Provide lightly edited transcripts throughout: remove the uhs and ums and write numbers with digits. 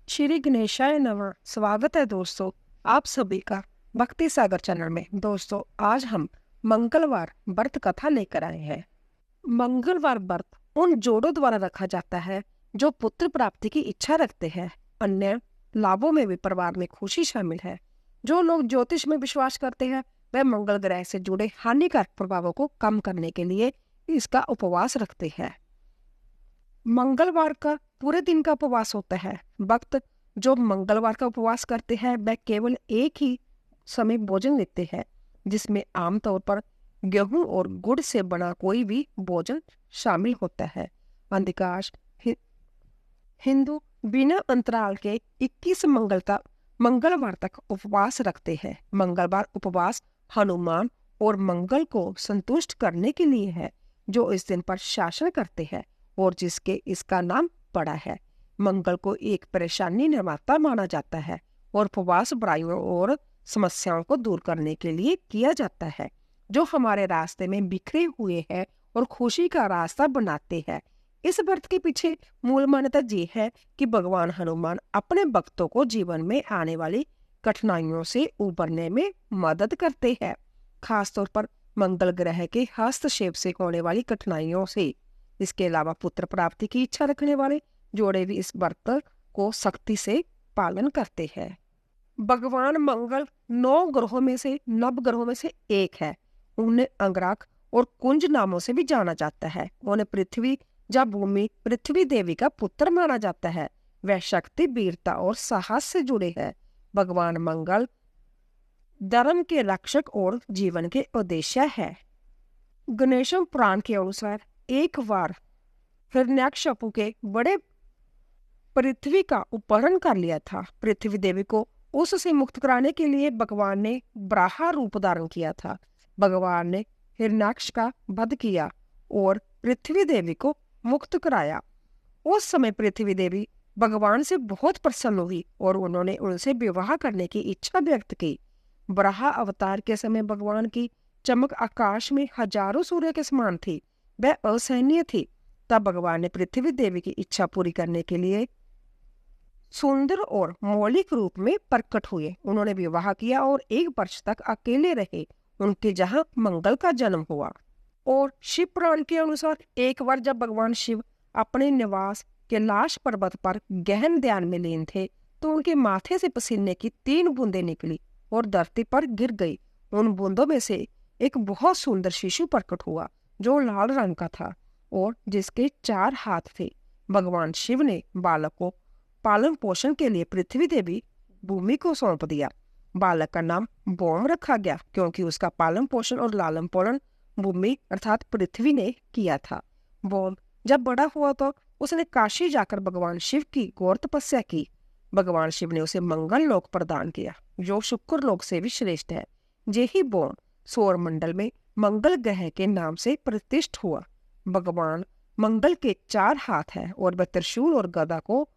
श्री गणेशाय नमः। स्वागत है दोस्तों आप सभी का भक्ति सागर चैनल में। दोस्तों आज हम मंगलवार व्रत कथा लेकर आए हैं। मंगलवार व्रत उन जोड़ों द्वारा रखा जाता है जो पुत्र प्राप्ति की इच्छा रखते हैं। अन्य लाभों में भी परिवार में खुशी शामिल है। जो लोग ज्योतिष में विश्वास करते हैं वह मंगल ग्रह से जुड़े हानिकारक प्रभावों को कम करने के लिए इसका उपवास रखते हैं। मंगलवार का पूरे दिन का उपवास होता है। भक्त जो मंगलवार का उपवास करते हैं वह केवल एक ही समय भोजन लेते हैं, जिसमें आमतौर पर गेहूं और गुड़ से बना कोई भी भोजन शामिल होता है। अधिकांश हिंदू बिना अंतराल के 21 मंगलवार तक उपवास रखते हैं। मंगलवार उपवास हनुमान और मंगल को संतुष्ट करने के लिए है, जो इस दिन पर शासन करते हैं और जिसके इसका नाम पड़ा है। मंगल को एक परेशानी निर्माता माना जाता है और उपवास बुराइयों और समस्याओं को दूर करने के लिए किया जाता है, जो हमारे रास्ते में बिखरे हुए हैं और खुशी का रास्ता बनाते हैं। इस व्रत के पीछे मूल मान्यता ये है कि भगवान हनुमान अपने भक्तों को जीवन में आने वाली कठिनाइयों से उबरने में मदद करते हैं, खासतौर पर मंगल ग्रह के हस्तक्षेप से होने वाली कठिनाइयों से। इसके अलावा पुत्र प्राप्ति की इच्छा रखने वाले जोड़े भी इस व्रत को सख्ती से पालन करते हैं। भगवान मंगल 9 ग्रहों में से नवग्रहों में से एक है। उन्हें अंगारक और कुंज नामों से भी जाना जाता है। उन्हें पृथ्वी या भूमि पृथ्वी देवी का पुत्र माना जाता है। वह शक्ति, वीरता और साहस से जुड़े हैं। भगवान मंगल धर्म के रक्षक और जीवन के उद्देश्य है। गणेशम पुराण के अनुसार एक बार हिरण्याकश्यपु के बड़े पृथ्वी का अपहरण कर लिया था। पृथ्वी देवी को उससे मुक्त कराने के लिए भगवान ने बराह रूप धारण किया था। भगवान ने हिरण्याक्ष का वध किया और पृथ्वी देवी को मुक्त कराया। उस समय पृथ्वी देवी भगवान से बहुत प्रसन्न हुई और उन्होंने उनसे विवाह करने की इच्छा व्यक्त की। बराह अवतार के समय भगवान की चमक आकाश में हजारों सूर्य के समान थी। वह असहनीय थी। तब भगवान ने पृथ्वी देवी की इच्छा पूरी करने के लिए सुंदर और मौलिक रूप में प्रकट हुए। उन्होंने विवाह किया और 1 वर्ष तक अकेले रहे। उनके जहां मंगल का जन्म हुआ। और शिव पुराण के अनुसार एक बार जब भगवान शिव अपने निवास कैलाश पर्वत पर गहन ध्यान में लीन थे, तो उनके माथे से पसीने की 3 बूंदें निकली और धरती पर गिर गई। उन बूंदों में से एक बहुत सुंदर शिशु प्रकट हुआ, जो लाल रंग का था और जिसके 4 हाथ थे। भगवान शिव ने बालक को पालन पोषण के लिए पृथ्वी देवी भूमि को सौंप दिया। बालक का नाम बोम रखा गया, क्योंकि उसका पालन पोषण और लालन पालन भूमि अर्थात पृथ्वी ने किया था। बोम जब बड़ा हुआ तो उसने काशी जाकर भगवान शिव की घोर तपस्या की। भगवान शिव ने उसे मंगल लोक प्रदान किया, जो शुक्र लोक से भी श्रेष्ठ है। यही बोम सौर मंडल में मंगल ग्रह के नाम से प्रतिष्ठित हुआ। भगवान मंगल के 4 हाथ हैं और वह त्रिशूल और गदा को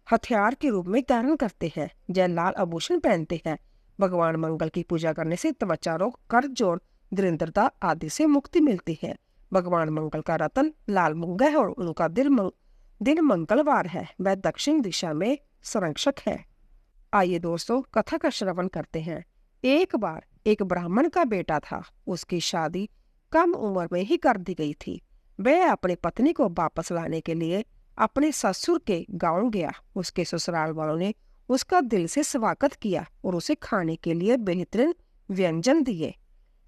हथियार के रूप में धारण करते हैं। जय लाल आभूषण पहनते हैं। भगवान मंगल की पूजा करने से त्वचा रोग, कर्ज और दरिद्रता आदि से मुक्ति मिलती है। भगवान मंगल का रतन लाल मूंगा है और उनका दिन मंगलवार है। वह दक्षिण दिशा में संरक्षक है। आइए दोस्तों कथा का श्रवण करते हैं। एक बार एक ब्राह्मण का बेटा था। उसकी शादी कम उम्र में ही कर दी गई थी। वह अपनी पत्नी को वापस लाने के लिए अपने ससुर के गांव गया। उसके ससुराल वालों ने उसका दिल से स्वागत किया और उसे खाने के लिए बेहतरीन व्यंजन दिए।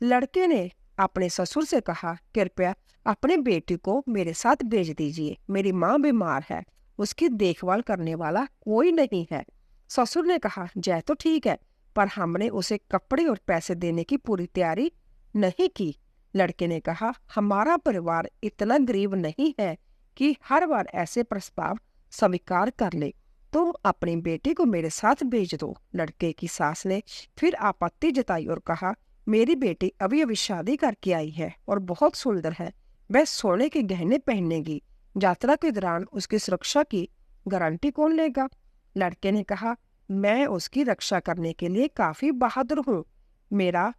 लड़के ने अपने ससुर से कहा, कृपया अपने बेटी को मेरे साथ भेज दीजिए। मेरी माँ बीमार है, उसकी देखभाल करने वाला कोई नहीं है। ससुर ने कहा, जय तो ठीक है, पर हमने उसे कपड़े और पैसे देने की पूरी तैयारी नहीं की। लड़के ने कहा, हमारा परिवार इतना गरीब नहीं है कि हर बार ऐसे प्रस्ताव स्वीकार कर ले। तुम अपनी बेटी को मेरे साथ भेज दो। लड़के की सास ने फिर आपत्ति जताई और कहा, मेरी बेटी अभी अभी शादी करके आई है और बहुत सुंदर है। वह सोने के गहने पहनेगी। यात्रा के दौरान उसकी सुरक्षा की गारंटी कौन लेगा? लड़के ने कहा, मैं उसकी रक्षा करने के लिए काफी बहादुर हूँ। मेरा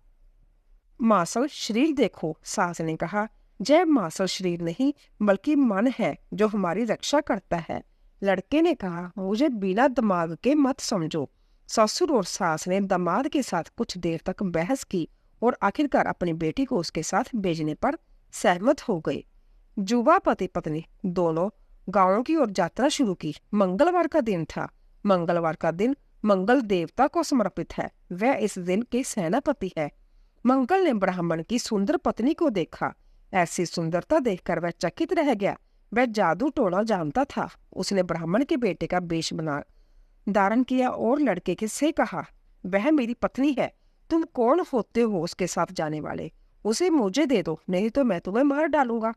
मांसल शरीर देखो। सास ने कहा, जय मांसल शरीर नहीं बल्कि मन है जो हमारी रक्षा करता है। लड़के ने कहा, मुझे बिना दिमाग के मत समझो। ससुर और सास ने दामाद के साथ कुछ देर तक बहस की और आखिरकार अपनी बेटी को उसके साथ भेजने पर सहमत हो गए। युवा पति पत्नी दोनों गांवों की ओर यात्रा शुरू की। मंगलवार का दिन था। मंगलवार का दिन मंगल देवता को समर्पित है। वह इस दिन के सेनापति है। मंगल ने ब्राह्मण की सुंदर पत्नी को देखा। ऐसी सुंदरता देखकर वह चकित रह गया। वह जादू टोना जानता था। उसने ब्राह्मण के बेटे का वेश बना धारण किया और लड़के के से कहा, वह मेरी पत्नी है। तुम कौन होते हो उसके साथ जाने वाले? उसे मुझे दे दो, नहीं तो मैं तुम्हें मार डालूंगा।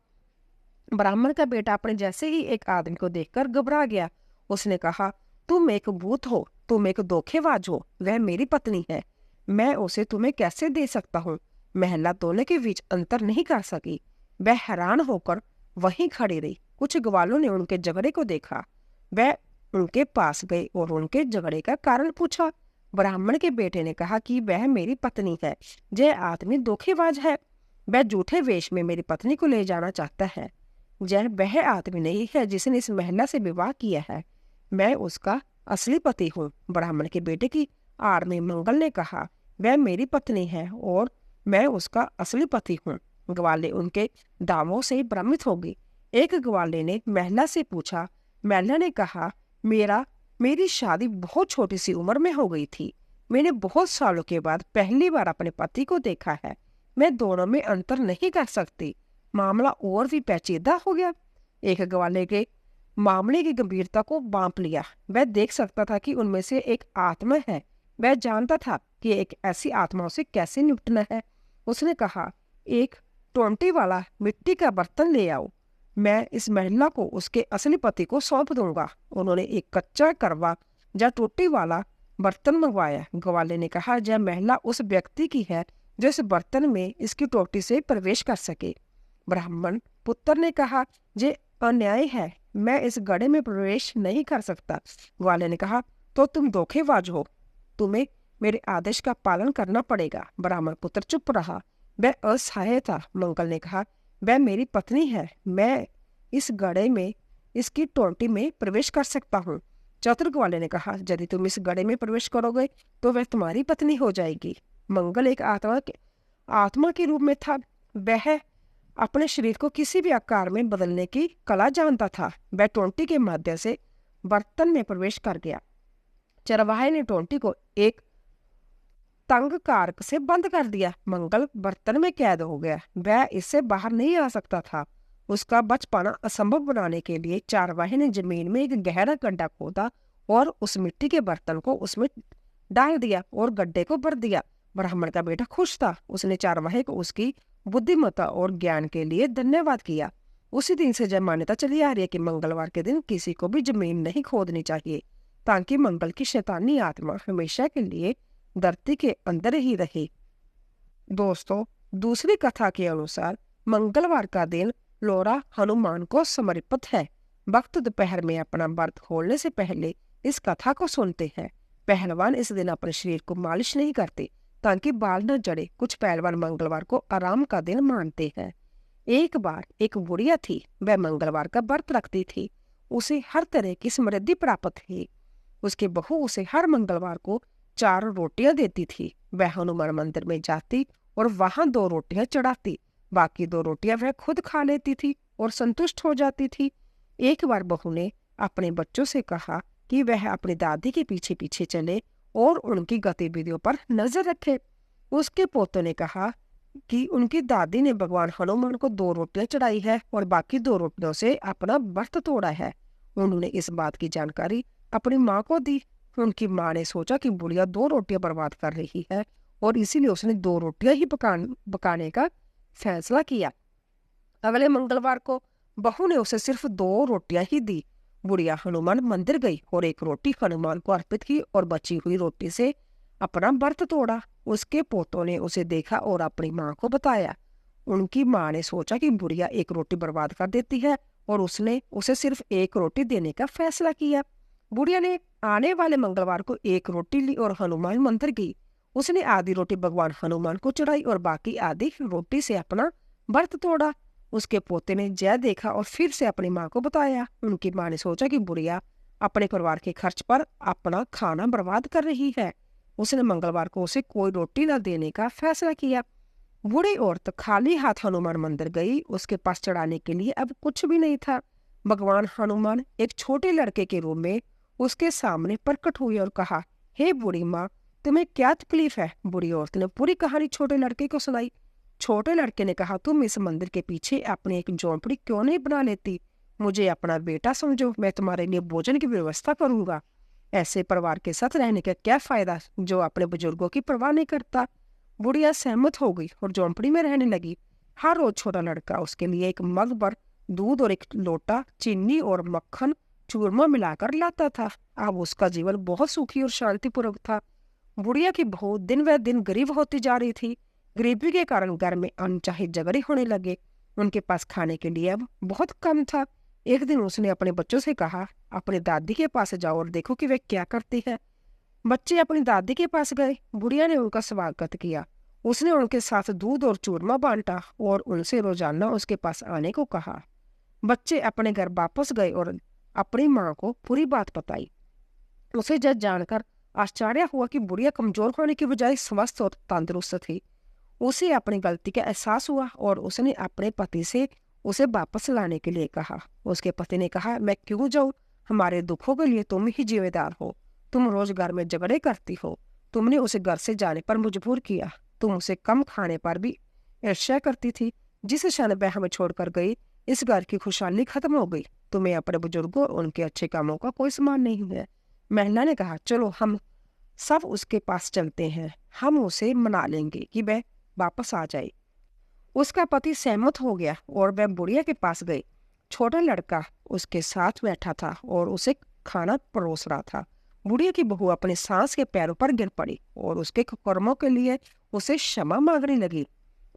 ब्राह्मण का बेटा अपने जैसे ही एक आदमी को देखकर घबरा गया। उसने कहा, तुम एक भूत हो, तुम एक धोखेबाज हो। वह मेरी पत्नी है, मैं उसे तुम्हें कैसे दे सकता हूँ? महिला दोनों के बीच अंतर नहीं कर सकी। वह हैरान होकर वहीं खड़ी रही। कुछ ग्वालों ने उनके झगड़े को देखा। वह उनके पास गए और उनके झगड़े का कारण पूछा। ब्राह्मण के बेटे ने कहा कि वह मेरी पत्नी है, यह आदमी धोखेबाज है। वह झूठे वेश में मेरी पत्नी को ले जाना चाहता है। यह वह आदमी नहीं है जिसने इस महिला से विवाह किया है। मैं उसका असली पति हूँ। ब्राह्मण के बेटे की आड़ में मंगल ने कहा, वह मेरी पत्नी है और मैं उसका असली पति हूँ। ग्वाले उनके दावों से भ्रमित हो गई। एक ग्वाले ने महिला से पूछा। महिला ने कहा, मेरी शादी बहुत छोटी सी उम्र में हो गई थी। मैंने बहुत सालों के बाद पहली बार अपने पति को देखा है। मैं दोनों में अंतर नहीं कर सकती। मामला और भी पेचीदा हो गया। एक ग्वाले के मामले की गंभीरता को बांप लिया। वह देख सकता था कि उनमें से एक आत्मा है। वह जानता था कि एक ऐसी आत्माओं से कैसे निपटना है। उसने कहा, एक टोंटी वाला मिट्टी का बर्तन ले आओ। मैं इस महिला को उसके असली पति को सौंप दूंगा। उन्होंने एक कच्चा करवा या टोटी वाला बर्तन मंगवाया। ग्वाले ने कहा, यह महिला उस व्यक्ति की है जो इस बर्तन में इसकी टोटी से प्रवेश कर सके। ब्राह्मण पुत्र ने कहा, ये अन्याय है, मैं इस गड्ढे में प्रवेश नहीं कर सकता। ग्वाले ने कहा, तो तुम धोखेबाज हो, तुम्हें मेरे आदेश का पालन करना पड़ेगा। ब्राह्मण पुत्र चुप रहा। वह असहाय था। मंगल ने कहा, वह मेरी पत्नी है, मैं इस गड्ढे में इसकी टोटी में प्रवेश कर सकता हूँ। चतुर ग्वाले ने कहा, यदि तुम इस गड्ढे में प्रवेश करोगे तो वह तुम्हारी पत्नी हो जाएगी। मंगल एक आत्मा के रूप में था। वह अपने शरीर को किसी भी आकार में बदलने की कला जानता था। वह टोंटी के माध्यम से बर्तन में प्रवेश कर गया। चरवाहे ने टोंटी को एक तंग कारक से बंद कर दिया। मंगल बर्तन में कैद हो गया। वह इससे बाहर नहीं आ सकता था। उसका बच पाना असंभव बनाने के लिए चरवाहे ने जमीन में एक गहरा गड्ढा खोदा और उस मिट्टी के बर्तन को उसमें डाल दिया और गड्ढे को भर दिया। ब्राह्मण का बेटा खुश था। उसने चरवाहे को उसकी बुद्धिमत्ता और ज्ञान के लिए धन्यवाद किया। उसी दिन से जब मान्यता चली आ रही है कि मंगलवार के दिन किसी को भी जमीन नहीं खोदनी चाहिए, ताकि मंगल की शैतानी आत्मा हमेशा के लिए धरती के अंदर ही रहे। दोस्तों, दूसरी कथा के अनुसार मंगलवार का दिन लोरा हनुमान को समर्पित है। भक्त दोपहर में अपना व्रत खोलने से पहले इस कथा को सुनते हैं। पहलवान इस दिन अपने शरीर को मालिश नहीं करते ताकि बाल न जड़े। कुछ पहलवान मंगलवार को आराम का दिन मानते हैं। एक बार एक बुढ़िया थी। वह मंगलवार का व्रत रखती थी। उसे हर तरह की समृद्धि प्राप्त थी। उसकी बहू उसे हर मंगलवार को 4 रोटियां देती थी। वह हनुमान मंदिर में जाती और वहां 2 रोटियां चढ़ाती। बाकी 2 रोटियां वह खुद खा लेती थी और संतुष्ट हो जाती थी। एक बार बहू ने अपने बच्चों से कहा कि वह अपनी दादी के पीछे पीछे चले और उनकी गतिविधियों पर नजर रखे। उसके पोतों ने कहा कि उनकी दादी ने भगवान हनुमान को 2 रोटियां चढ़ाई है और बाकी 2 रोटियों से अपना व्रत तोड़ा है। उन्होंने इस बात की जानकारी अपनी माँ को दी। उनकी माँ ने सोचा कि बुढ़िया 2 रोटियां बर्बाद कर रही है और इसीलिए उसने 2 रोटियां ही पकाने का फैसला किया। अगले मंगलवार को बहू ने उसे सिर्फ 2 रोटियां ही दी। बुढ़िया हनुमान मंदिर गई और 1 रोटी हनुमान को अर्पित की और बची हुई रोटी से अपना व्रत तोड़ा। उसके पोतों ने उसे देखा और अपनी माँ को बताया। उनकी माँ ने सोचा कि बुढ़िया 1 रोटी बर्बाद कर देती है और उसने उसे सिर्फ 1 रोटी देने का फैसला किया। बुढ़िया ने आने वाले मंगलवार को 1 रोटी ली और हनुमान मंदिर गई। उसने आधी रोटी भगवान हनुमान को चढ़ाई और बाकी आधी रोटी से अपना व्रत तोड़ा। उसके पोते ने जय देखा और फिर से अपनी माँ को बताया। उनकी माँ ने सोचा कि बुढ़िया अपने परिवार के खर्च पर अपना खाना बर्बाद कर रही है। उसने मंगलवार को उसे कोई रोटी न देने का फैसला किया। बूढ़ी औरत खाली हाथ हनुमान मंदिर गई। उसके पास चढ़ाने के लिए अब कुछ भी नहीं था। भगवान हनुमान एक छोटे लड़के के रूप में उसके सामने प्रकट हुए और कहा, हे बूढ़ी माँ, तुम्हें क्या तकलीफ है? बूढ़ी औरत ने पूरी कहानी छोटे लड़के को सुनाई। छोटे लड़के ने कहा, तुम इस मंदिर के पीछे अपनी एक झोंपड़ी क्यों नहीं बना लेती? मुझे अपना बेटा समझो, मैं तुम्हारे लिए भोजन की व्यवस्था करूंगा। ऐसे परिवार के साथ रहने का क्या फायदा जो अपने बुजुर्गों की परवाह नहीं करता। बुढ़िया सहमत हो गई और झोंपड़ी में रहने लगी। हर रोज छोटा लड़का उसके लिए एक मग भर दूध और एक लोटा चीनी और मक्खन चूरमा मिलाकर लाता था। अब उसका जीवन बहुत सुखी और शांतिपूर्वक था। बुढ़िया की बहू दिन व दिन गरीब होती जा रही थी। गरीबी के कारण घर में अनचाहे झगड़े होने लगे। उनके पास खाने के लिए अब बहुत कम था। एक दिन उसने अपने बच्चों से कहा, अपनी दादी के पास जाओ और देखो कि वे क्या करती है। बच्चे अपनी दादी के पास गए। बुढ़िया ने उनका स्वागत किया। उसने उनके साथ दूध और चूरमा बांटा और उनसे रोजाना उसके पास आने को कहा। बच्चे अपने घर वापस गए और अपनी माँ को पूरी बात बताई। उसे जज जानकर आश्चर्य हुआ कि बुढ़िया कमजोर होने की बजाय स्वस्थ और तंदुरुस्त थी। उसे अपनी गलती का एहसास हुआ और उसने अपने पति से उसे वापस लाने के लिए कहा। उसके पति ने कहा, मैं क्यों जाऊं? हमारे दुखों के लिए तुम ही जिम्मेदार हो। तुम रोज घर में झगड़े करती हो। तुमने उसे घर से जाने पर मजबूर किया। तुम उसे कम खाने पर भी ईर्ष्या करती थी। जिस क्षण वह हमें छोड़कर गई, इस घर की खुशहाली खत्म हो गई। तुम्हें अपने बुजुर्गों और उनके अच्छे कामों का कोई सम्मान नहीं है। महिला ने कहा, चलो हम सब उसके पास चलते हैं। हम उसे मना लेंगे कि वह वापस आ जाए। उसका पति सहमत हो गया और वह बुढ़िया के पास गई। छोटा लड़का उसके साथ बैठा था और उसे खाना परोस रहा था। बुढ़िया की बहू अपने सास के पैरों पर गिर पड़ी और उसके कर्मों के लिए उसे क्षमा मांगने लगी।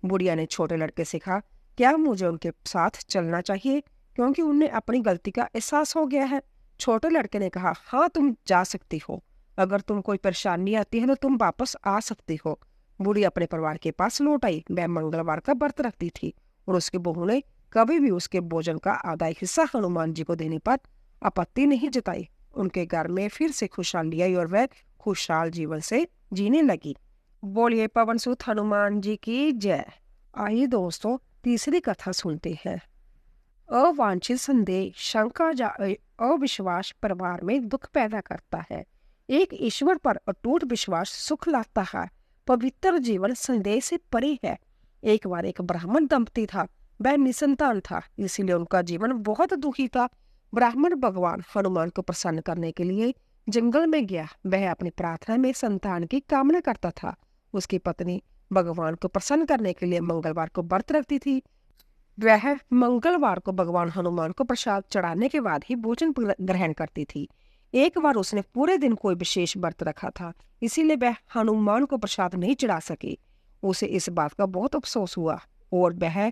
बुढ़िया ने छोटे लड़के से कहा, क्या मुझे उनके साथ चलना चाहिए क्योंकि उन्हें अपनी गलती का एहसास हो गया है? छोटे लड़के ने कहा, हाँ तुम जा सकती हो। अगर तुम कोई परेशानी आती है तो तुम वापस आ सकती हो। बूढ़ी अपने परिवार के पास लौट आई। वह मंगलवार का व्रत रखती थी और उसकी बहू ने कभी भी उसके भोजन का आधा हिस्सा हनुमान जी को देने पर आपत्ति नहीं जताई। उनके घर में फिर से खुशहाली आई और वह खुशहाल जीवन से जीने लगी। बोलिए पवन सुत हनुमान जी की जय। आइए दोस्तों, तीसरी कथा सुनते हैं। अवांछित संदेह, शंका या अविश्वास परिवार में दुख पैदा करता है। एक ईश्वर पर अटूट विश्वास सुख लाता है। पवित्र जीवन संदेह से परे है। एक बार एक ब्राह्मण दंपति था। वह निसंतान था, इसीलिए उनका जीवन बहुत दुखी था। ब्राह्मण भगवान हनुमान को प्रसन्न करने के लिए जंगल में गया। वह अपनी प्रार्थना में संतान की कामना करता था। उसकी पत्नी भगवान को प्रसन्न करने के लिए मंगलवार को व्रत रखती थी। वह मंगलवार को भगवान हनुमान को प्रसाद चढ़ाने के बाद ही भोजन ग्रहण करती थी। एक बार उसने पूरे दिन कोई विशेष व्रत रखा था, इसीलिए वह हनुमान को प्रसाद नहीं चढ़ा सकी। उसे इस बात का बहुत अफसोस हुआ और वह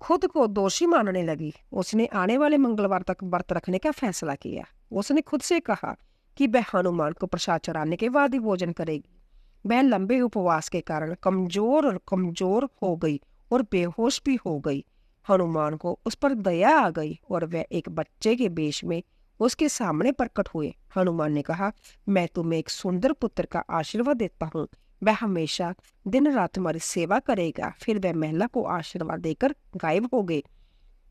खुद को दोषी मानने लगी। उसने आने वाले मंगलवार तक व्रत रखने का फैसला किया। उसने खुद से कहा कि वह हनुमान को प्रसाद चढ़ाने के बाद ही भोजन करेगी। वह लंबे उपवास के कारण कमजोर हो गई और बेहोश भी हो गई। हनुमान को उस पर दया आ गई और वह एक बच्चे के वेश में उसके सामने प्रकट हुए। हनुमान ने कहा, मैं तुम्हें एक सुंदर पुत्र का आशीर्वाद देता हूँ। वह हमेशा दिन रात तुम्हारी सेवा करेगा। फिर वह महिला को आशीर्वाद देकर गायब हो गई।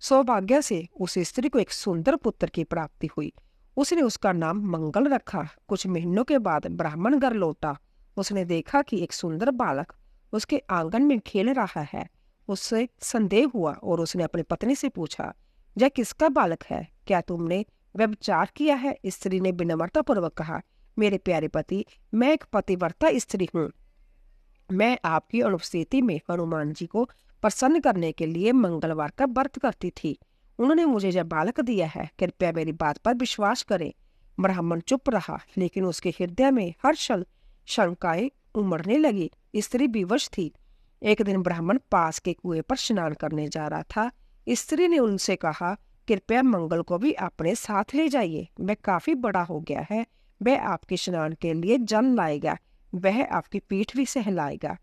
सौभाग्य से उस स्त्री को एक सुंदर पुत्र की प्राप्ति हुई। उसने उसका नाम मंगल रखा। कुछ महीनों के बाद ब्राह्मण घर लौटा। उसने देखा कि एक सुंदर बालक उसके आंगन में खेल रहा है। उससे संदेह हुआ और उसने अपनी पत्नी से पूछा, यह किसका बालक है? क्या तुमने व्यभिचार किया है? स्त्री ने विनम्रता पूर्वक कहा, मेरे प्यारे पति, मैं एक पतिव्रता स्त्री हूँ। मैं आपकी अनुपस्थिति में हनुमान जी को प्रसन्न करने के लिए मंगलवार का व्रत करती थी। उन्होंने मुझे यह बालक दिया है। कृपया मेरी बात पर विश्वास करें। ब्राह्मण चुप रहा, लेकिन उसके हृदय में हर क्षण शंकाएं उमड़ने लगी। स्त्री विवश थी। एक दिन ब्राह्मण पास के कुएं पर स्नान करने जा रहा था। स्त्री ने उनसे कहा, कृपया मंगल को भी अपने साथ ले जाइए। वह काफी बड़ा हो गया है। वह आपके स्नान के लिए जल लाएगा। वह आपकी पीठ भी सहलाएगा।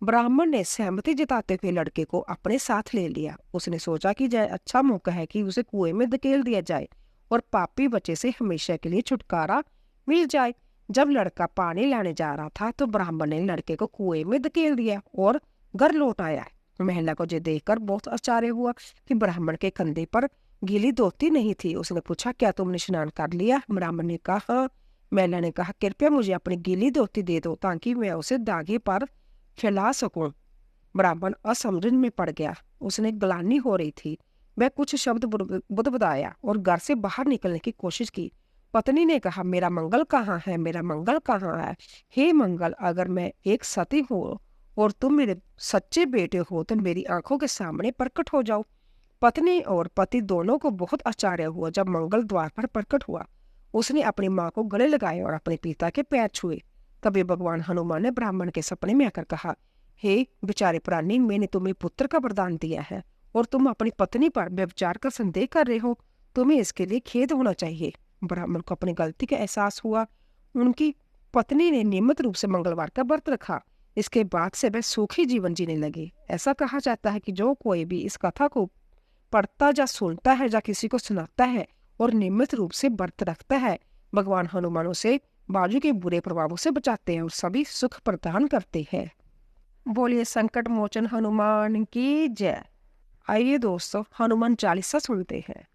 ब्राह्मण ने सहमति जताते हुए लड़के को अपने साथ ले लिया। उसने सोचा कि यह अच्छा मौका है कि उसे कुएं में धकेल दिया जाए और पापी बच्चे से हमेशा के लिए छुटकारा मिल जाए। जब लड़का पानी लाने जा रहा था तो ब्राह्मण ने लड़के को कुएं में धकेल दिया और घर लौट आया। महिला को ये देखकर बहुत आश्चर्य हुआ कि ब्राह्मण के कंधे पर गीली धोती नहीं थी। उसने पूछा, क्या तुमने स्नान कर लिया? ब्राह्मण ने कहा, हाँ। महिला ने कहा, कृपया मुझे अपनी गीली धोती दे दो ताकि मैं उसे दागे पर फैला सकूं। ब्राह्मण असमझ में पड़ गया। उसने ग्लानि हो रही थी। वह कुछ शब्द बुदबुदाया और घर से बाहर निकलने की कोशिश की। पत्नी ने कहा, मेरा मंगल कहाँ है? मेरा मंगल कहाँ है? हे मंगल, अगर मैं एक सती हूँ और तुम मेरे सच्चे बेटे हो तो मेरी आंखों के सामने प्रकट हो जाओ। पत्नी और पति दोनों को बहुत आश्चर्य हुआ जब मंगल द्वार पर प्रकट हुआ। उसने अपनी माँ को गले लगाए और अपने पिता के पैर छुए। तभी भगवान हनुमान ने ब्राह्मण के सपने में आकर कहा, हे बेचारे प्राणी, मैंने तुम्हें पुत्र का वरदान दिया है और तुम अपनी पत्नी पर व्यभिचार का संदेह कर रहे हो। तुम्हें इसके लिए खेद होना चाहिए। ब्राह्मण को अपनी गलती का एहसास हुआ। उनकी पत्नी ने नियमित रूप से मंगलवार का व्रत रखा। इसके बाद से वह सुखी जीवन जीने लगे। ऐसा कहा जाता है कि जो कोई भी इस कथा को पढ़ता या सुनता है या किसी को सुनाता है और नियमित रूप से व्रत रखता है, भगवान हनुमान उसे बाजू के बुरे प्रभावों से बचाते हैं और सभी सुख प्रदान करते हैं। बोलिए संकट मोचन हनुमान की जय। आइए दोस्तों, हनुमान चालीसा सुनते हैं।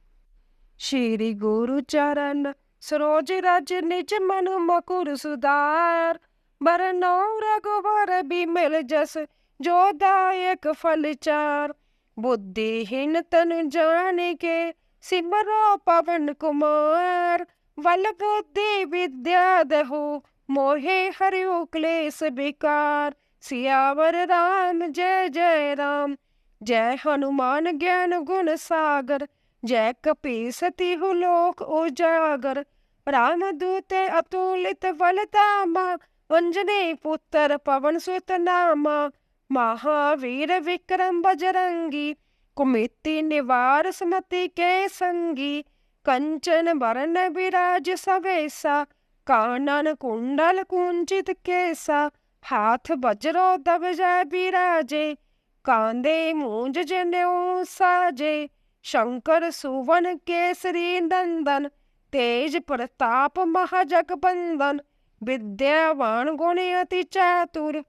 श्री गुरु चरण सरोज रज निज मन मकुर सुधार, बरनौ रघुवर बिमल जस जो दायक फल चार, बुद्धिहीन तन जाने के सिमरो पवन कुमार, बल बुद्धि विद्या दहु मोहे हरियो क्लेश विकार, सियावर राम जय जय राम। जय हनुमान ज्ञान गुण सागर, जय कपीसति हु लोक उजागर, राम दूते अतुलित बल धामा, अंजनी पुत्र पवन सुत नामा, महावीर विक्रम बजरंगी, कुमिति निवार सुमति के संगी, कंचन वरण विराज सवेसा, कानन कुंडल कुंचित केसा, हाथ वज्रो ध्वजा विराजे, कांधे मूंज जनेऊ साजे, शंकर सुवन केसरी नंदन, तेज प्रताप महाजगबंदन, विद्यावान गुण अति चातुर,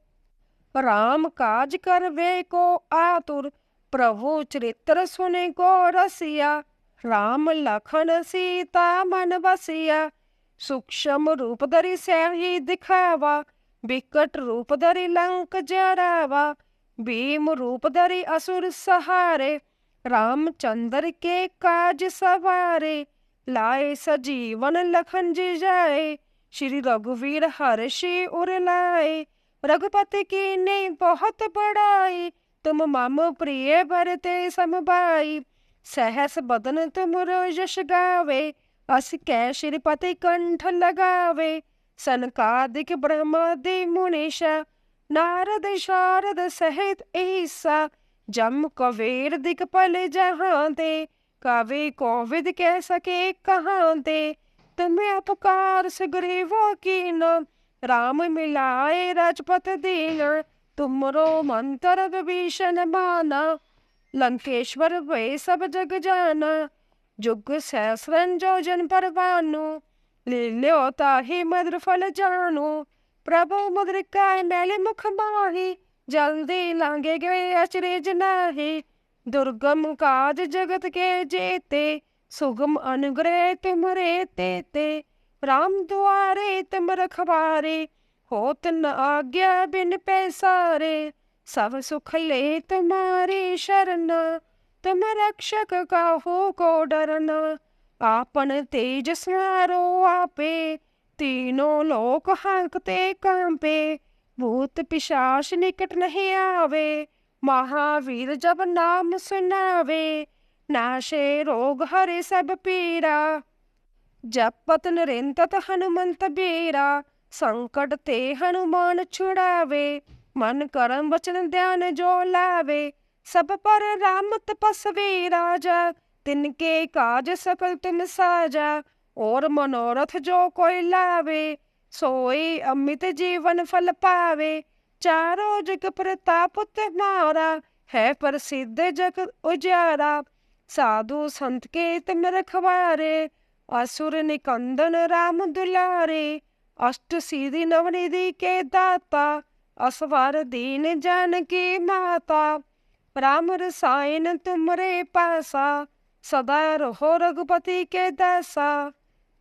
राम काज करवे को आतुर, प्रभु चरित्र सुने को रसिया, राम लखन सीता मन बसिया, सूक्ष्म रूप धरि स्याही दिखावा, विकट रूप धरि लंक जरावा, भीम रूप धरि असुर सहारे, रामचंद्र के काज सवारे, लाए सजीवन लखन जी जाए, श्री रघुवीर हर्षि उर लाए, रघुपति की ने बहुत बड़ाई, तुम मम प्रिय भरते समभाई, सहस बदन तुमरो यश गावे, अस कै श्रीपति कंठ लगावे, सनकादिक ब्रह्मादि मुनीषा, नारद शारद सहित ईसा, जम कबीर दिक्पल जहाँ ते, कवि कोविद कह सके कहाँ ते, तुम्हें अपकार सुग्रीवा कीना, राम मिलाए राजपत दीना, तुमरो मंत्र विभीषण माना, लंकेश्वर वे सब जग जाना, जुग सहस्रन जो जन परवानु, लील्यो ताहि मधुर फल जानु, प्रभु मुद्रिका मैल मुख माही, जल्दी लांगे गए अचरेज नाही, दुर्गम काज जगत के जेते, सुगम अनुग्रह तुमरे तेते, राम दुआरे तुम रखवारे, होत न आज्ञा बिन पैसारे, सब सुख ले तुम्हारी शरण, तुम रक्षक काहू को डरना, आपन तेज स्मारो आपे, तीनों लोक हाँकते कांपे, भूत पिशाच निकट नहीं आवे, महावीर जब नाम सुनावे, नाशे रोग हरे सब पीरा, जपत निरंतर हनुमंत बीरा, संकट ते हनुमान छुड़ावे, मन करम वचन ध्यान जो लावे, सब पर राम तपस्वी राजा, तिनके काज सकल तुम साजा, और मनोरथ जो कोई लावे, सोई अमित जीवन फल पावे, चारों जग प्रताप तुम्हारा, है प्रसिद्ध जग उजारा। साधु संत के तुम रखवारे, असुर निकंदन राम दुलारे। अष्ट सिद्धि नवनिधि के दाता, असवार दीन जानकी माता। राम रसायन तुमरे पासा, सदा रहो रघुपति के दासा।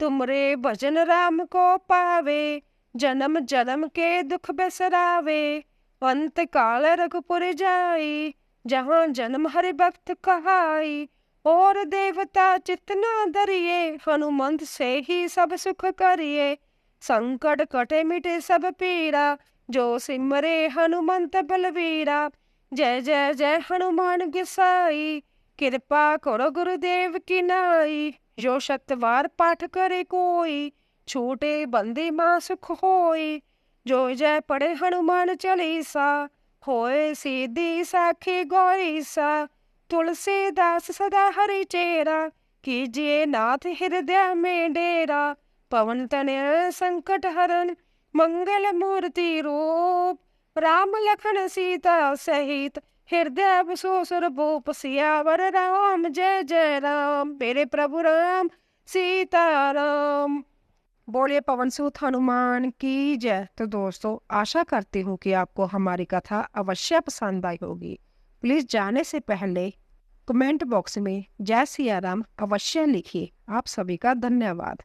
तुमरे भजन राम को पावे, जन्म जन्म के दुख बिसरावे। अंत काल रघुपुर जाई, जहाँ जन्म हरि भक्त कहाई। और देवता चितना धरिए, हनुमंत से ही सब सुख करिए। संकट कटे मिटे सब पीड़ा, जो सिमरे हनुमंत बलवीरा। जय जय जय हनुमान गोसाई, कृपा करो गुरुदेव की नाई। जो शतवार पाठ करे कोई, छूटे बंदी मां सुख होई। जो जय पढ़े हनुमान चालीसा, होए सीधी साखी गौरीसा। तुलसीदास सदा हरि चेरा, कीजिए नाथ हृदय में डेरा। पवन तनय संकट हरन, मंगल मूर्ति रूप। राम लखन सीता सहित, हृदय बसोसुर भूप। सियावर राम जय जय राम, मेरे प्रभु राम सीताराम। बोलिए पवन सूत हनुमान की जय। तो दोस्तों, आशा करती हूँ कि आपको हमारी कथा अवश्य पसंद आई होगी। प्लीज जाने से पहले कमेंट बॉक्स में जय सिया राम अवश्य लिखिए। आप सभी का धन्यवाद।